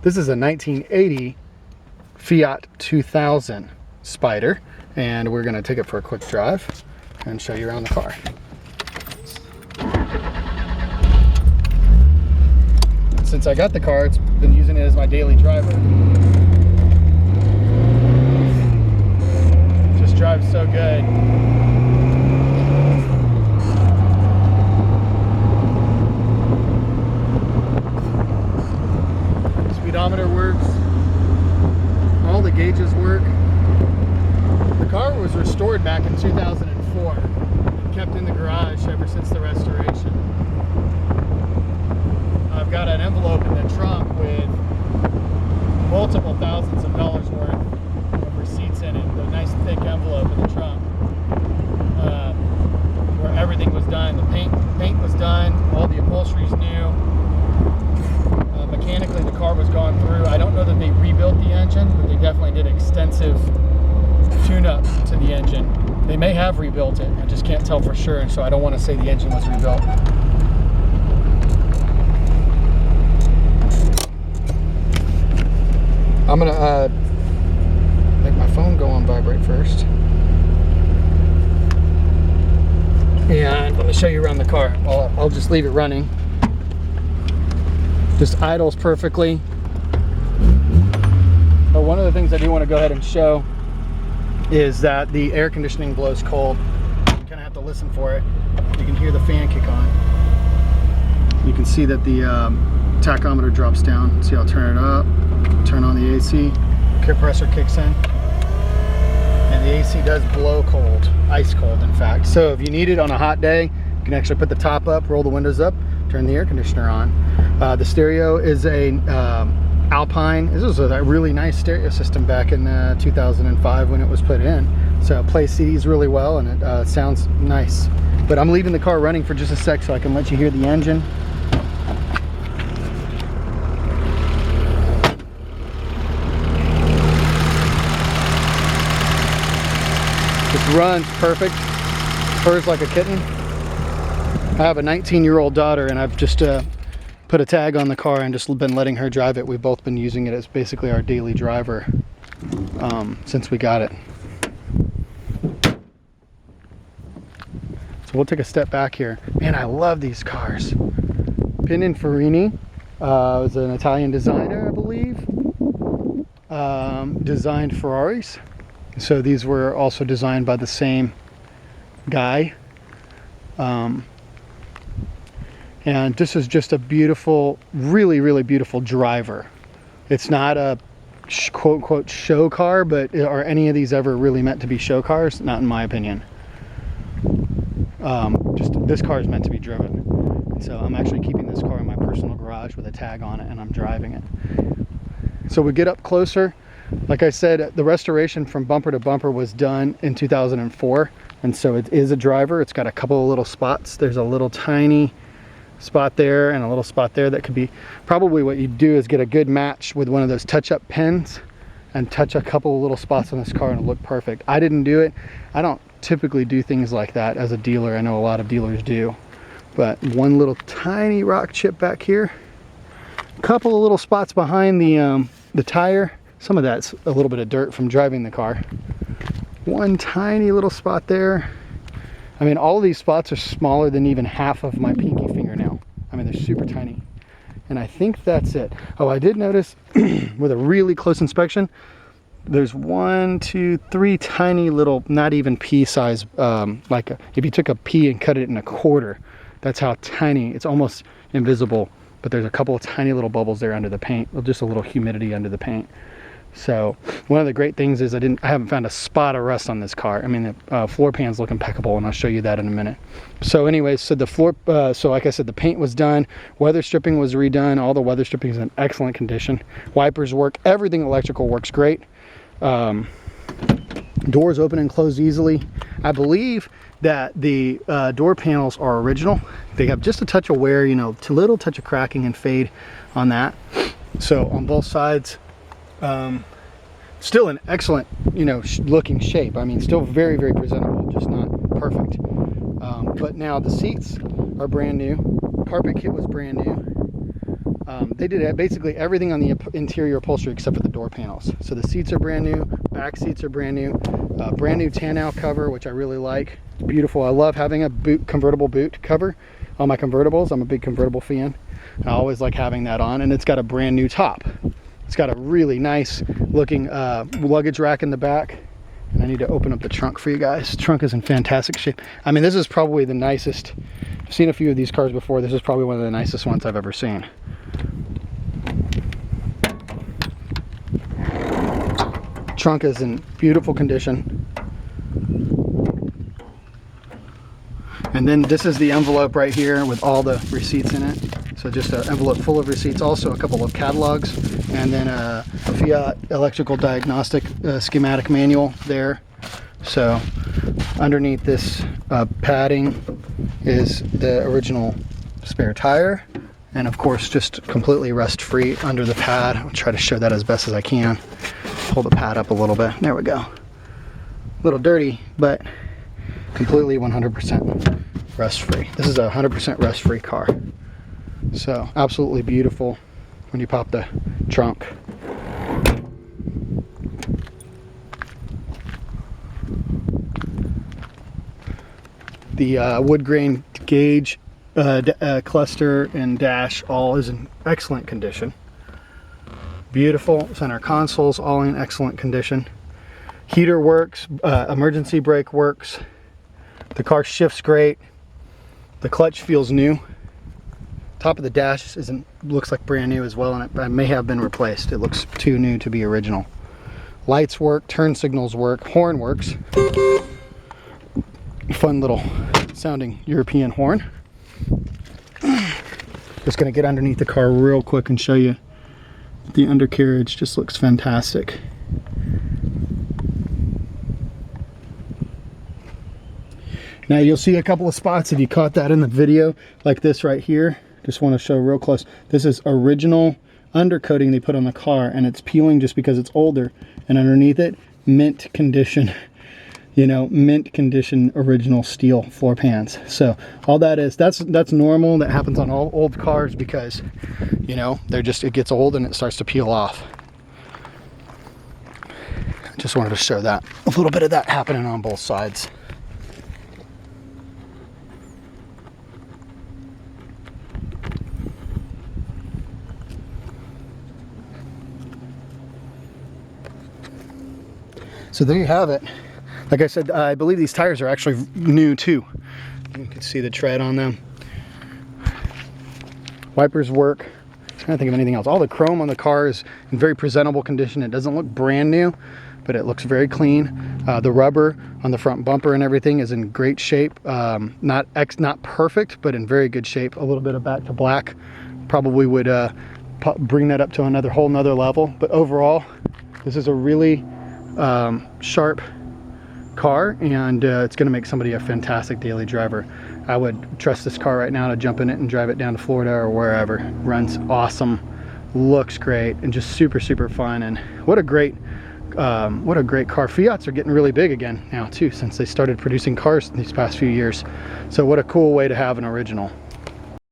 This is a 1980 Fiat 2000 Spider, and we're gonna take it for a quick drive and show you around the car. Since I got the car, it's been using it as my daily driver. Just drives so good. Speedometer works. All the gauges work. The car was restored back in 2004 and kept in the garage ever since the restoration. I've got an envelope in the trunk with multiple thousands of dollars worth of receipts in it. A nice thick envelope in the trunk where everything was done. The paint was done. All the upholstery's new. Mechanically, the car was gone through. I don't know that they rebuilt the engine, but they definitely did extensive tune-up to the engine. They may have rebuilt it. I just can't tell for sure, so I don't want to say the engine was rebuilt. I'm gonna make my phone go on vibrate first. And let me show you around the car. I'll just leave it running. Just idles perfectly. But one of the things I do want to go ahead and show is that the air conditioning blows cold. You kind of have to listen for it. You can hear the fan kick on. You can see that the tachometer drops down. See, I'll turn it up, turn on the AC, compressor kicks in, and the AC does blow cold, ice cold in fact. So if you need it on a hot day, you can actually put the top up, roll the windows up, turn the air conditioner on. The stereo is a Alpine. This was a really nice stereo system back in 2005 when it was put in. So it plays CDs really well, and it sounds nice. But I'm leaving the car running for just a sec so I can let you hear the engine. It runs perfect, purrs like a kitten. I have a 19-year-old daughter, and I've just put a tag on the car and just been letting her drive it. We've both been using it as basically our daily driver since we got it. So we'll take a step back here. Man, I love these cars. Pininfarina was an Italian designer, I believe. Designed Ferraris. So these were also designed by the same guy. And this is just a beautiful, really, really beautiful driver. It's not a quote-unquote show car, but are any of these ever really meant to be show cars? Not in my opinion. Just this car is meant to be driven. So I'm actually keeping this car in my personal garage with a tag on it, and I'm driving it. So we get up closer. Like I said, the restoration from bumper to bumper was done in 2004. And so it is a driver. It's got a couple of little spots. There's a little tiny spot there and a little spot there that could be probably what you do is get a good match with one of those touch-up pens and touch a couple of little spots on this car and it'll look perfect. I didn't do it. I don't typically do things like that as a dealer. I know a lot of dealers do, but one little tiny rock chip back here, a couple of little spots behind the tire. Some of that's a little bit of dirt from driving the car. One tiny little spot there. I mean, all of these spots are smaller than even half of my pinky fingernail. I mean, they're super tiny. And I think that's it. Oh, I did notice with a really close inspection, there's 1, 2, 3 tiny little, not even pea size, if you took a pea and cut it in a quarter, that's how tiny, it's almost invisible, but there's a couple of tiny little bubbles there under the paint, just a little humidity under the paint. So one of the great things is I haven't found a spot of rust on this car. I mean, the floor pans look impeccable, and I'll show you that in a minute. So anyways, so the floor, so like I said, the paint was done, weather stripping was redone, all the weather stripping is in excellent condition. Wipers work, everything electrical works great. Doors open and close easily. I believe that the door panels are original. They have just a touch of wear, you know, a little touch of cracking and fade on that. So on both sides, still in excellent, you know, looking shape. I mean, still very, very presentable, just not perfect. But now the seats are brand new. Carpet kit was brand new. They did basically everything on the interior upholstery except for the door panels. So the seats are brand new, back seats are brand new tonneau cover, which I really like. It's beautiful. I love having a convertible boot cover on my convertibles. I'm a big convertible fan. I always like having that on, and it's got a brand new top. It's got a really nice looking luggage rack in the back. And I need to open up the trunk for you guys. The trunk is in fantastic shape. I mean, this is probably the nicest. I've seen a few of these cars before. This is probably one of the nicest ones I've ever seen. Trunk is in beautiful condition. And then this is the envelope right here with all the receipts in it. So just an envelope full of receipts, also a couple of catalogs, and then a Fiat electrical diagnostic schematic manual there. So underneath this padding is the original spare tire, and of course just completely rust free under the pad. I'll try to show that as best as I can. Pull the pad up a little bit. There we go. A little dirty, but completely 100% rust free. This is a 100% rust free car. So absolutely beautiful when you pop the trunk. The wood grain gauge cluster and dash all is in excellent condition. Beautiful center consoles all in excellent condition. Heater works, emergency brake works. The car shifts great. The clutch feels new. Top of the dash looks like brand new as well, and it may have been replaced. It looks too new to be original. Lights work, turn signals work, horn works. Fun little sounding European horn. Just gonna get underneath the car real quick and show you. The undercarriage just looks fantastic. Now you'll see a couple of spots if you caught that in the video, like this right here. Just want to show real close. This is original undercoating they put on the car, and it's peeling just because it's older. And underneath it, mint condition, you know, mint condition original steel floor pans. So all that is, that's normal. That happens on all old cars because, you know, it gets old and it starts to peel off. Just wanted to show that, a little bit of that happening on both sides. So there you have it. Like I said, I believe these tires are actually new too. You can see the tread on them. Wipers work. I'm trying to think of anything else. All the chrome on the car is in very presentable condition. It doesn't look brand new, but it looks very clean. The rubber on the front bumper and everything is in great shape. Not perfect, but in very good shape. A little bit of back to black probably would bring that up to whole nother level. But overall, this is a really sharp car, and it's going to make somebody a fantastic daily driver. I would trust this car right now to jump in it and drive it down to Florida or wherever. Runs awesome, looks great, and just super fun. And what a great car. Fiats are getting really big again now too, since they started producing cars in these past few years. So what a cool way to have an original.